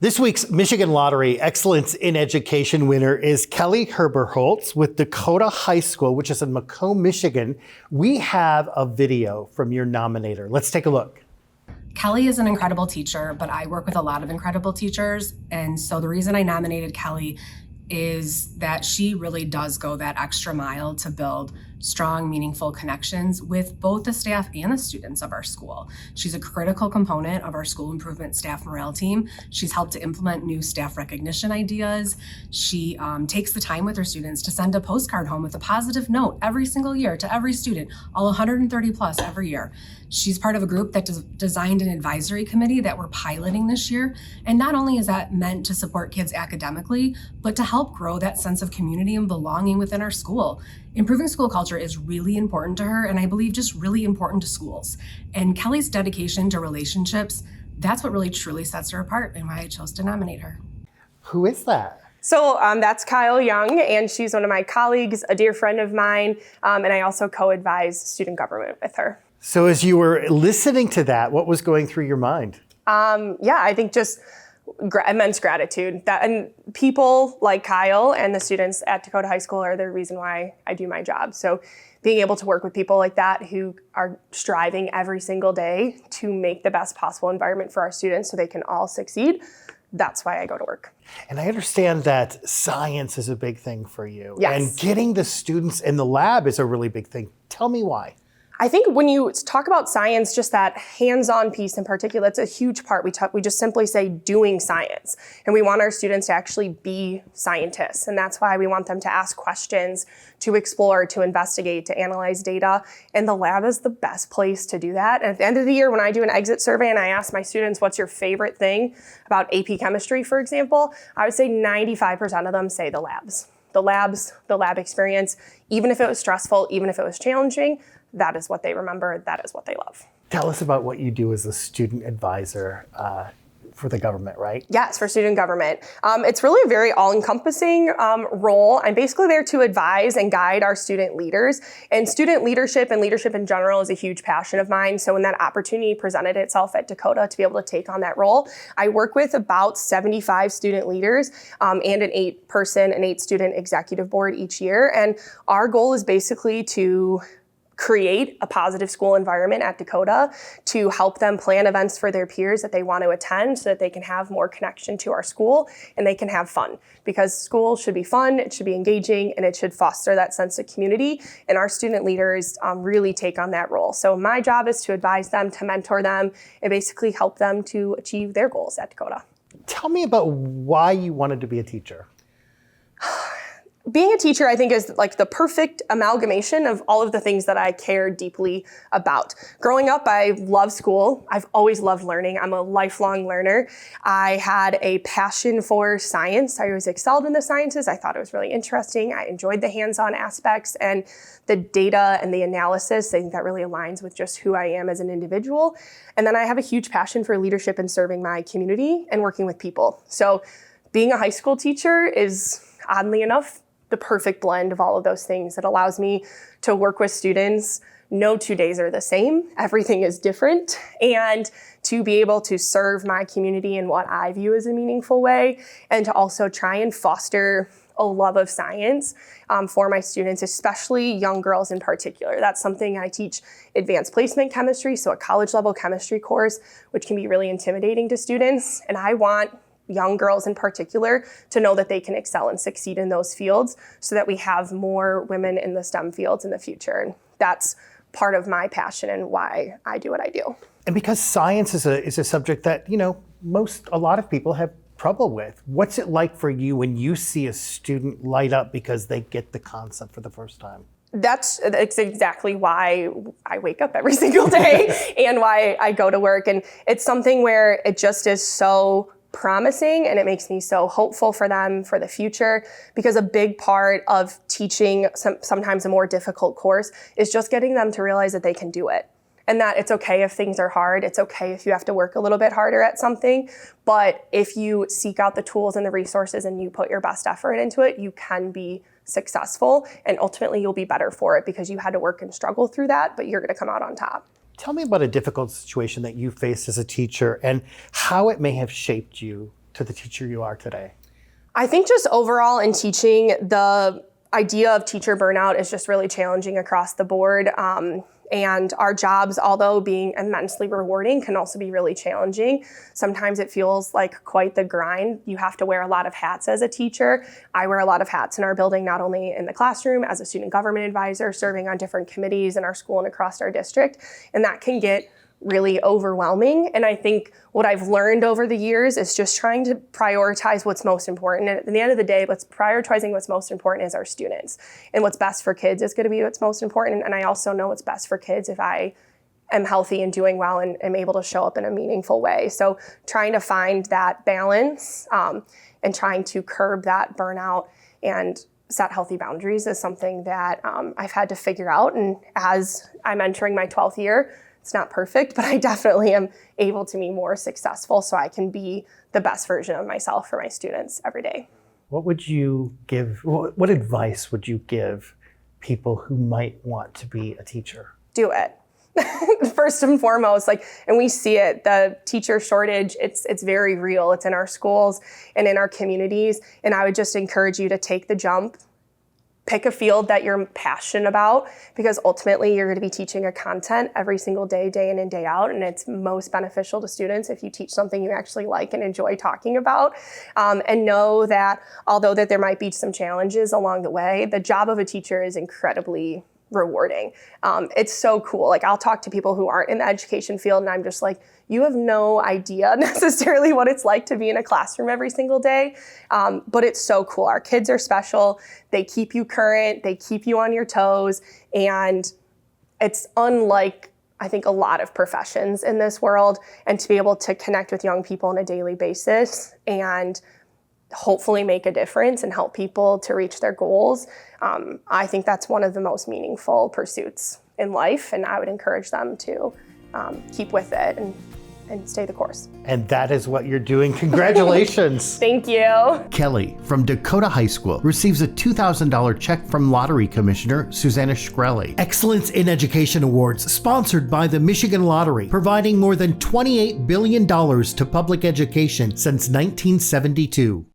This week's Michigan Lottery Excellence in Education winner is Kelly Herberholtz with Dakota High School, which is in Macomb, Michigan. We have a video from your nominator. Let's take a look. Kelly is an incredible teacher, but I work with a lot of incredible teachers. And so the reason I nominated Kelly is that she really does go that extra mile to build strong, meaningful connections with both the staff and the students of our school. She's a critical component of our school improvement staff morale team. She's helped to implement new staff recognition ideas. She takes the time with her students to send a postcard home with a positive note every single year to every student, all 130 plus every year. She's part of a group that designed an advisory committee that we're piloting this year. And not only is that meant to support kids academically, but to help grow that sense of community and belonging within our school. Improving school culture is really important to her, and I believe just really important to schools. And Kelly's dedication to relationships, that's what really truly sets her apart and why I chose to nominate her. Who is that? So that's Kyle Young, and she's one of my colleagues, a dear friend of mine, and I also co-advise student government with her. So as you were listening to that, what was going through your mind? I think just immense gratitude. And people like Kyle and the students at Dakota High School are the reason why I do my job. So being able to work with people like that who are striving every single day to make the best possible environment for our students so they can all succeed, that's why I go to work. And I understand that science is a big thing for you. Yes. And getting the students in the lab is a really big thing. Tell me why. I think when you talk about science, just that hands-on piece in particular, it's a huge part. We just simply say doing science. And we want our students to actually be scientists. And that's why we want them to ask questions, to explore, to investigate, to analyze data. And the lab is the best place to do that. And at the end of the year, when I do an exit survey and I ask my students, what's your favorite thing about AP chemistry, for example, I would say 95% of them say the labs. The lab experience, even if it was stressful, even if it was challenging, that is what they remember. That is what they love. Tell us about what you do as a student advisor for the government, right? Yes, for student government. It's really a very all-encompassing role. I'm basically there to advise and guide our student leaders. And student leadership and leadership in general is a huge passion of mine. So when that opportunity presented itself at Dakota to be able to take on that role, I work with about 75 student leaders and an 8-student executive board each year. And our goal is basically to create a positive school environment at Dakota, to help them plan events for their peers that they want to attend so that they can have more connection to our school and they can have fun. Because school should be fun, it should be engaging, and it should foster that sense of community. And our student leaders really take on that role. So my job is to advise them, to mentor them, and basically help them to achieve their goals at Dakota. Tell me about why you wanted to be a teacher. Being a teacher, I think, is like the perfect amalgamation of all of the things that I care deeply about. Growing up, I love school. I've always loved learning. I'm a lifelong learner. I had a passion for science. I always excelled in the sciences. I thought it was really interesting. I enjoyed the hands-on aspects and the data and the analysis. I think that really aligns with just who I am as an individual. And then I have a huge passion for leadership and serving my community and working with people. So being a high school teacher is, oddly enough, the perfect blend of all of those things. It allows me to work with students. No 2 days are the same. Everything is different. And to be able to serve my community in what I view as a meaningful way, and to also try and foster a love of science for my students, especially young girls in particular. That's something I teach advanced placement chemistry, so a college level chemistry course, which can be really intimidating to students. And I want young girls in particular to know that they can excel and succeed in those fields so that we have more women in the STEM fields in the future. And that's part of my passion and why I do what I do. And because science is a subject that, a lot of people have trouble with. What's it like for you when you see a student light up because they get the concept for the first time? It's exactly why I wake up every single day and why I go to work. And it's something where it just is so promising, and it makes me so hopeful for them for the future, because a big part of teaching sometimes a more difficult course is just getting them to realize that they can do it. And that it's okay if things are hard. It's okay if you have to work a little bit harder at something. But if you seek out the tools and the resources and you put your best effort into it, you can be successful. And ultimately, you'll be better for it because you had to work and struggle through that, but you're going to come out on top. Tell me about a difficult situation that you faced as a teacher and how it may have shaped you to the teacher you are today? I think just overall in teaching, the idea of teacher burnout is just really challenging across the board. And our jobs, although being immensely rewarding, can also be really challenging. Sometimes it feels like quite the grind. You have to wear a lot of hats as a teacher. I wear a lot of hats in our building, not only in the classroom, as a student government advisor, serving on different committees in our school and across our district. And that can get really overwhelming. And I think what I've learned over the years is just trying to prioritize what's most important. And at the end of the day, what's prioritizing what's most important is our students. And what's best for kids is going to be what's most important. And I also know what's best for kids if I am healthy and doing well and am able to show up in a meaningful way. So trying to find that balance and trying to curb that burnout and set healthy boundaries is something that I've had to figure out. And as I'm entering my 12th year, it's not perfect, but I definitely am able to be more successful so I can be the best version of myself for my students every day. What would you give, what advice would you give people who might want to be a teacher? Do it. First and foremost, and we see it, the teacher shortage, it's very real. It's in our schools and in our communities. And I would just encourage you to take the jump. Pick a field that you're passionate about, because ultimately you're going to be teaching a content every single day, day in and day out. And it's most beneficial to students if you teach something you actually like and enjoy talking about. And know that although that there might be some challenges along the way, the job of a teacher is incredibly rewarding. It's so cool. I'll talk to people who aren't in the education field and I'm just like, you have no idea necessarily what it's like to be in a classroom every single day. But it's so cool. Our kids are special. They keep you current. They keep you on your toes. And it's unlike, I think, a lot of professions in this world. And to be able to connect with young people on a daily basis and hopefully make a difference and help people to reach their goals, I think that's one of the most meaningful pursuits in life. And I would encourage them to keep with it and stay the course. And that is what you're doing. Congratulations. Thank you. Kelly from Dakota High School receives a $2,000 check from Lottery Commissioner Susanna Shkreli. Excellence in Education Awards, sponsored by the Michigan Lottery, providing more than $28 billion to public education since 1972.